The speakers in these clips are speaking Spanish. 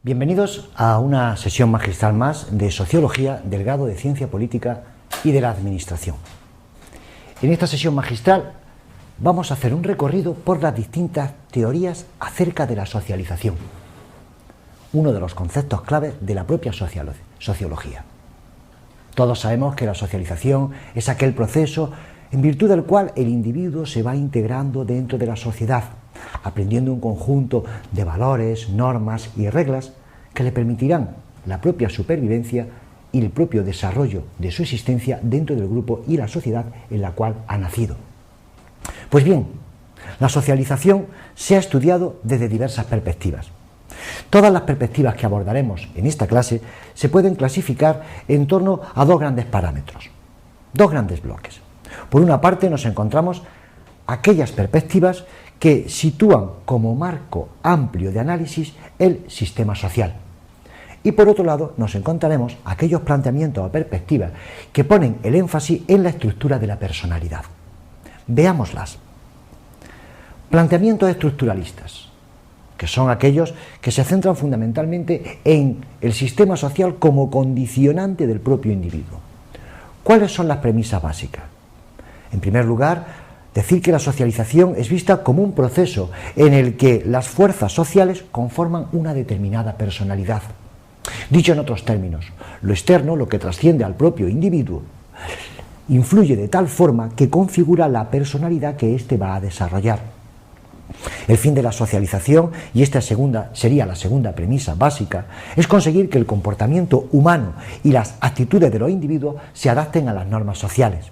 Bienvenidos a una sesión magistral más de Sociología del grado de Ciencia Política y de la Administración. En esta sesión magistral vamos a hacer un recorrido por las distintas teorías acerca de la socialización, uno de los conceptos claves de la propia sociología. Todos sabemos que la socialización es aquel proceso en virtud del cual el individuo se va integrando dentro de la sociedad, aprendiendo un conjunto de valores, normas y reglas que le permitirán la propia supervivencia y el propio desarrollo de su existencia dentro del grupo y la sociedad en la cual ha nacido. Pues bien, la socialización se ha estudiado desde diversas perspectivas. Todas las perspectivas que abordaremos en esta clase se pueden clasificar en torno a dos grandes parámetros, dos grandes bloques. Por una parte nos encontramos aquellas perspectivas que sitúan como marco amplio de análisis el sistema social. Y por otro lado nos encontraremos aquellos planteamientos o perspectivas que ponen el énfasis en la estructura de la personalidad. Veámoslas. Planteamientos estructuralistas, que son aquellos que se centran fundamentalmente en el sistema social como condicionante del propio individuo. ¿Cuáles son las premisas básicas? En primer lugar, decir que la socialización es vista como un proceso en el que las fuerzas sociales conforman una determinada personalidad. Dicho en otros términos, lo externo, lo que trasciende al propio individuo, influye de tal forma que configura la personalidad que éste va a desarrollar. El fin de la socialización, y esta sería la segunda premisa básica, es conseguir que el comportamiento humano y las actitudes de los individuos se adapten a las normas sociales.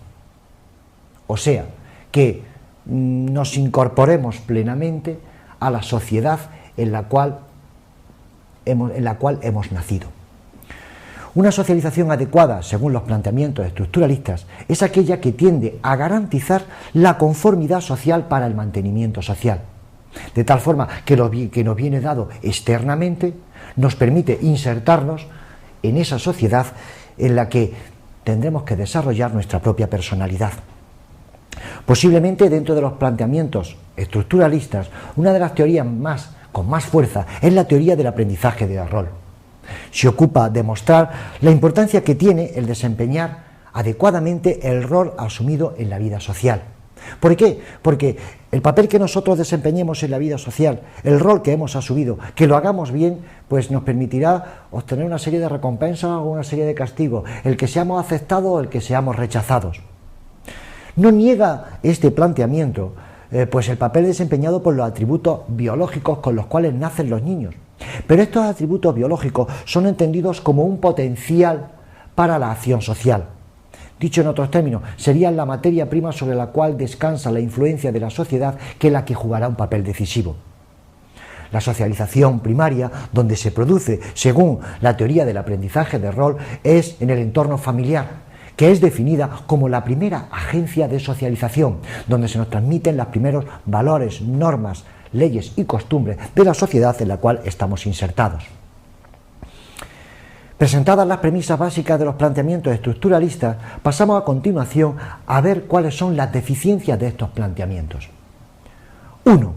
O sea, que nos incorporemos plenamente a la sociedad en la cual hemos nacido. Una socialización adecuada, según los planteamientos estructuralistas, es aquella que tiende a garantizar la conformidad social para el mantenimiento social, de tal forma que lo que nos viene dado externamente nos permite insertarnos en esa sociedad en la que tendremos que desarrollar nuestra propia personalidad. Posiblemente dentro de los planteamientos estructuralistas, una de las teorías con más fuerza es la teoría del aprendizaje de rol. Se ocupa de mostrar la importancia que tiene el desempeñar adecuadamente el rol asumido en la vida social. ¿Por qué? Porque el papel que nosotros desempeñemos en la vida social, el rol que hemos asumido, que lo hagamos bien, pues nos permitirá obtener una serie de recompensas o una serie de castigos, el que seamos aceptados o el que seamos rechazados. No niega este planteamiento pues el papel desempeñado por los atributos biológicos con los cuales nacen los niños. Pero estos atributos biológicos son entendidos como un potencial para la acción social. Dicho en otros términos, serían la materia prima sobre la cual descansa la influencia de la sociedad, que es la que jugará un papel decisivo. La socialización primaria, donde se produce, según la teoría del aprendizaje de rol, es en el entorno familiar, que es definida como la primera agencia de socialización, donde se nos transmiten los primeros valores, normas, leyes y costumbres de la sociedad en la cual estamos insertados. Presentadas las premisas básicas de los planteamientos estructuralistas, pasamos a continuación a ver cuáles son las deficiencias de estos planteamientos. 1.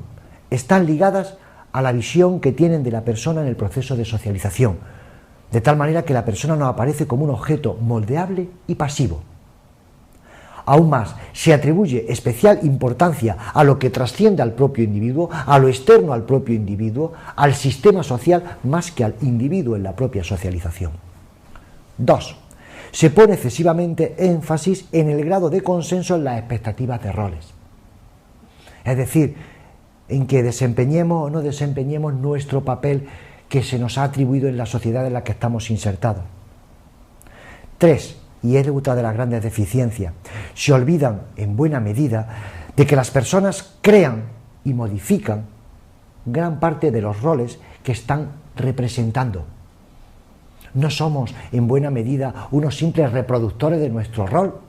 Están ligadas a la visión que tienen de la persona en el proceso de socialización, de tal manera que la persona nos aparece como un objeto moldeable y pasivo. Aún más, se atribuye especial importancia a lo que trasciende al propio individuo, a lo externo al propio individuo, al sistema social, más que al individuo en la propia socialización. 2. Se pone excesivamente énfasis en el grado de consenso en las expectativas de roles. Es decir, en que desempeñemos o no desempeñemos nuestro papel que se nos ha atribuido en la sociedad en la que estamos insertados. 3. Y es otra de las grandes deficiencias, se olvidan en buena medida de que las personas crean y modifican gran parte de los roles que están representando. No somos en buena medida unos simples reproductores de nuestro rol,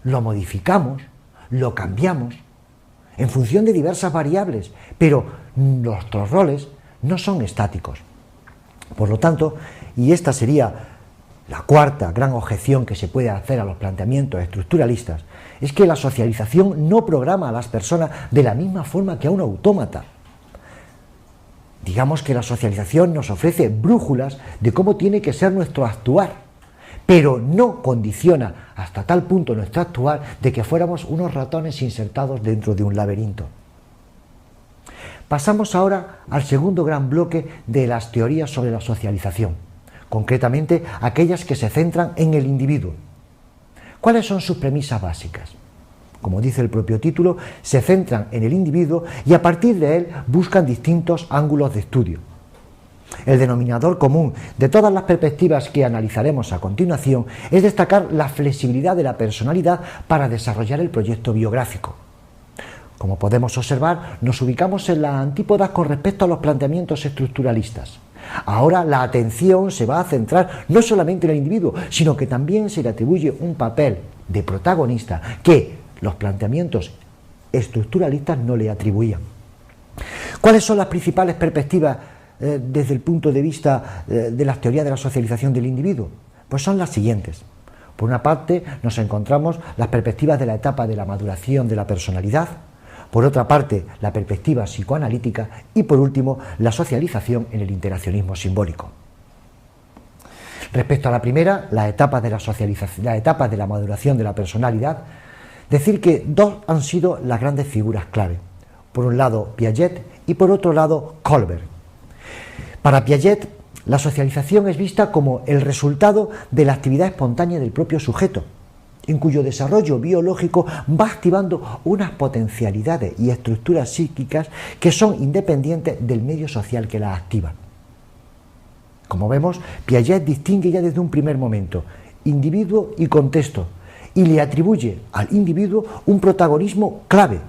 lo modificamos, lo cambiamos en función de diversas variables, pero nuestros roles no son estáticos. Por lo tanto, y esta sería la cuarta gran objeción que se puede hacer a los planteamientos estructuralistas, es que la socialización no programa a las personas de la misma forma que a un autómata. Digamos que la socialización nos ofrece brújulas de cómo tiene que ser nuestro actuar, pero no condiciona hasta tal punto nuestro actuar de que fuéramos unos ratones insertados dentro de un laberinto. Pasamos ahora al segundo gran bloque de las teorías sobre la socialización, concretamente aquellas que se centran en el individuo. ¿Cuáles son sus premisas básicas? Como dice el propio título, se centran en el individuo y a partir de él buscan distintos ángulos de estudio. El denominador común de todas las perspectivas que analizaremos a continuación es destacar la flexibilidad de la personalidad para desarrollar el proyecto biográfico. Como podemos observar, nos ubicamos en las antípodas con respecto a los planteamientos estructuralistas. Ahora la atención se va a centrar no solamente en el individuo, sino que también se le atribuye un papel de protagonista que los planteamientos estructuralistas no le atribuían. ¿Cuáles son las principales perspectivas desde el punto de vista de las teorías de la socialización del individuo? Pues son las siguientes. Por una parte nos encontramos las perspectivas de la etapa de la maduración de la personalidad, por otra parte la perspectiva psicoanalítica y por último la socialización en el interaccionismo simbólico. Respecto a la primera, la etapa de la socialización, la etapa de la maduración de la personalidad, decir que dos han sido las grandes figuras clave. Por un lado Piaget y por otro lado Kohlberg. Para Piaget, la socialización es vista como el resultado de la actividad espontánea del propio sujeto, en cuyo desarrollo biológico va activando unas potencialidades y estructuras psíquicas que son independientes del medio social que las activa. Como vemos, Piaget distingue ya desde un primer momento individuo y contexto, y le atribuye al individuo un protagonismo clave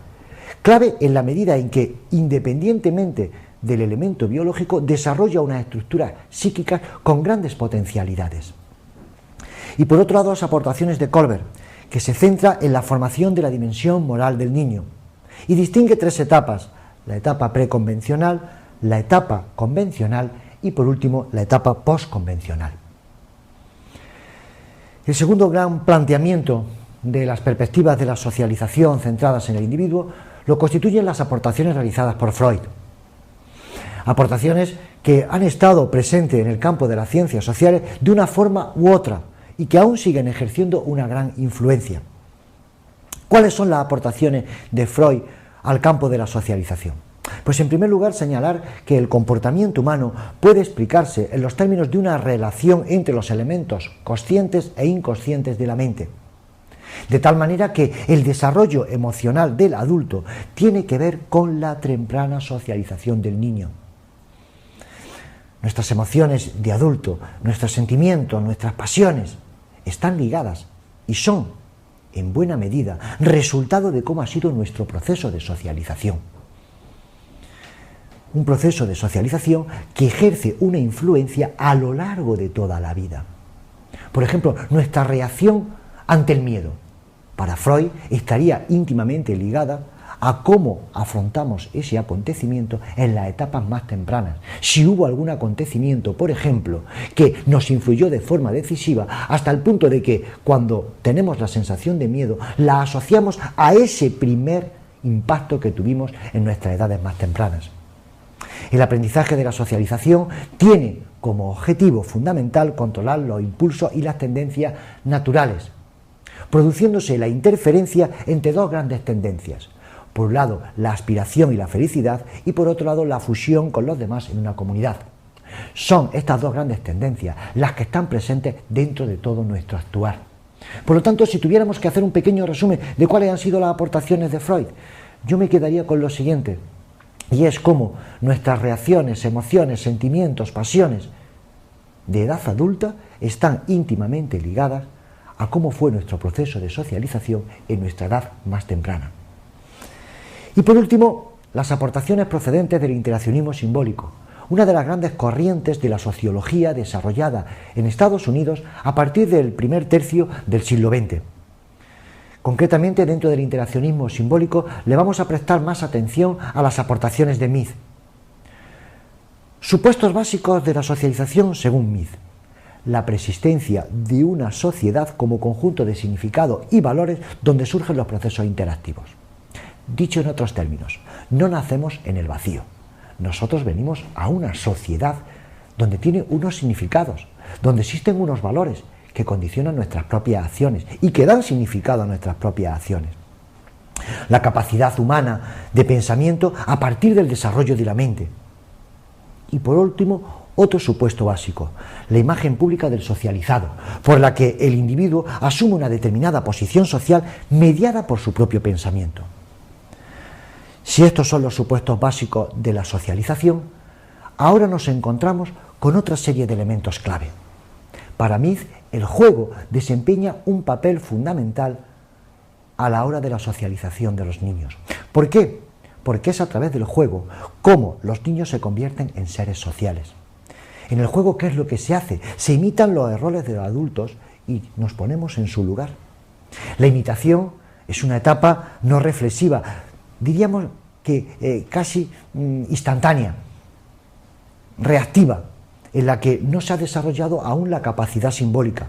en la medida en que, independientemente del elemento biológico, desarrolla unas estructuras psíquicas con grandes potencialidades. Y por otro lado, las aportaciones de Kohlberg, que se centra en la formación de la dimensión moral del niño, y distingue tres etapas: la etapa preconvencional, la etapa convencional y por último la etapa postconvencional. El segundo gran planteamiento de las perspectivas de la socialización centradas en el individuo lo constituyen las aportaciones realizadas por Freud. Aportaciones que han estado presentes en el campo de las ciencias sociales de una forma u otra y que aún siguen ejerciendo una gran influencia. ¿Cuáles son las aportaciones de Freud al campo de la socialización? Pues en primer lugar señalar que el comportamiento humano puede explicarse en los términos de una relación entre los elementos conscientes e inconscientes de la mente, de tal manera que el desarrollo emocional del adulto tiene que ver con la temprana socialización del niño. Nuestras emociones de adulto, nuestros sentimientos, nuestras pasiones están ligadas y son, en buena medida, resultado de cómo ha sido nuestro proceso de socialización. Un proceso de socialización que ejerce una influencia a lo largo de toda la vida. Por ejemplo, nuestra reacción ante el miedo, para Freud, estaría íntimamente ligada a cómo afrontamos ese acontecimiento en las etapas más tempranas. Si hubo algún acontecimiento, por ejemplo, que nos influyó de forma decisiva hasta el punto de que cuando tenemos la sensación de miedo, la asociamos a ese primer impacto que tuvimos en nuestras edades más tempranas. El aprendizaje de la socialización tiene como objetivo fundamental controlar los impulsos y las tendencias naturales, produciéndose la interferencia entre dos grandes tendencias. Por un lado, la aspiración y la felicidad, y por otro lado, la fusión con los demás en una comunidad. Son estas dos grandes tendencias las que están presentes dentro de todo nuestro actuar. Por lo tanto, si tuviéramos que hacer un pequeño resumen de cuáles han sido las aportaciones de Freud, yo me quedaría con lo siguiente, y es cómo nuestras reacciones, emociones, sentimientos, pasiones de edad adulta están íntimamente ligadas a cómo fue nuestro proceso de socialización en nuestra edad más temprana. Y por último, las aportaciones procedentes del interaccionismo simbólico, una de las grandes corrientes de la sociología desarrollada en Estados Unidos a partir del primer tercio del siglo XX. Concretamente, dentro del interaccionismo simbólico le vamos a prestar más atención a las aportaciones de Mead. Supuestos básicos de la socialización según Mead: la persistencia de una sociedad como conjunto de significados y valores donde surgen los procesos interactivos. Dicho en otros términos, no nacemos en el vacío. nosotros venimos a una sociedad donde tiene unos significados, donde existen unos valores que condicionan nuestras propias acciones y que dan significado a nuestras propias acciones. La capacidad humana de pensamiento a partir del desarrollo de la mente. Y por último, otro supuesto básico, la imagen pública del socializado, por la que el individuo asume una determinada posición social mediada por su propio pensamiento. Si estos son los supuestos básicos de la socialización, ahora nos encontramos con otra serie de elementos clave. Para mí, el juego desempeña un papel fundamental a la hora de la socialización de los niños. ¿Por qué? Porque es a través del juego cómo los niños se convierten en seres sociales. En el juego, ¿qué es lo que se hace? Se imitan los errores de los adultos y nos ponemos en su lugar. La imitación es una etapa no reflexiva, diríamos que casi instantánea, reactiva, en la que no se ha desarrollado aún la capacidad simbólica.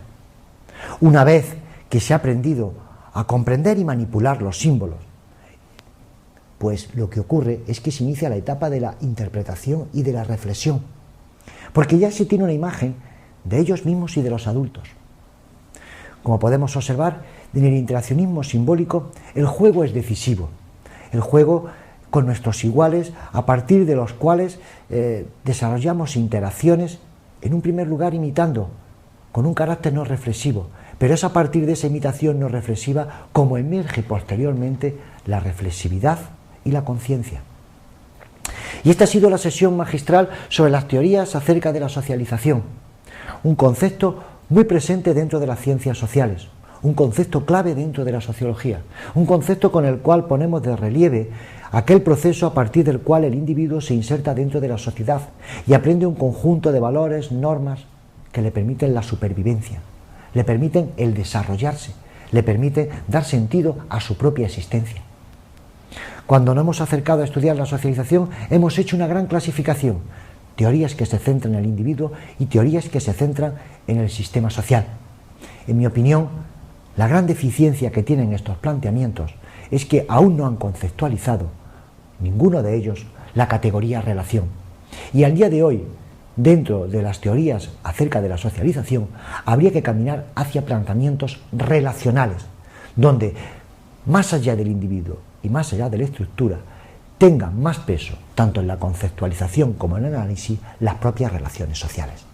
Una vez que se ha aprendido a comprender y manipular los símbolos, pues lo que ocurre es que se inicia la etapa de la interpretación y de la reflexión, porque ya se tiene una imagen de ellos mismos y de los adultos. Como podemos observar, en el interaccionismo simbólico, el juego es decisivo. El juego con nuestros iguales, a partir de los cuales desarrollamos interacciones, en un primer lugar imitando, con un carácter no reflexivo, pero es a partir de esa imitación no reflexiva como emerge posteriormente la reflexividad y la conciencia. Y esta ha sido la sesión magistral sobre las teorías acerca de la socialización, un concepto muy presente dentro de las ciencias sociales, un concepto clave dentro de la sociología, un concepto con el cual ponemos de relieve aquel proceso a partir del cual el individuo se inserta dentro de la sociedad y aprende un conjunto de valores, normas que le permiten la supervivencia, le permiten el desarrollarse, le permiten dar sentido a su propia existencia. Cuando nos hemos acercado a estudiar la socialización, hemos hecho una gran clasificación, teorías que se centran en el individuo y teorías que se centran en el sistema social. En mi opinión, la gran deficiencia que tienen estos planteamientos es que aún no han conceptualizado, ninguno de ellos, la categoría relación. Y al día de hoy, dentro de las teorías acerca de la socialización, habría que caminar hacia planteamientos relacionales, donde más allá del individuo y más allá de la estructura, tengan más peso, tanto en la conceptualización como en el análisis, las propias relaciones sociales.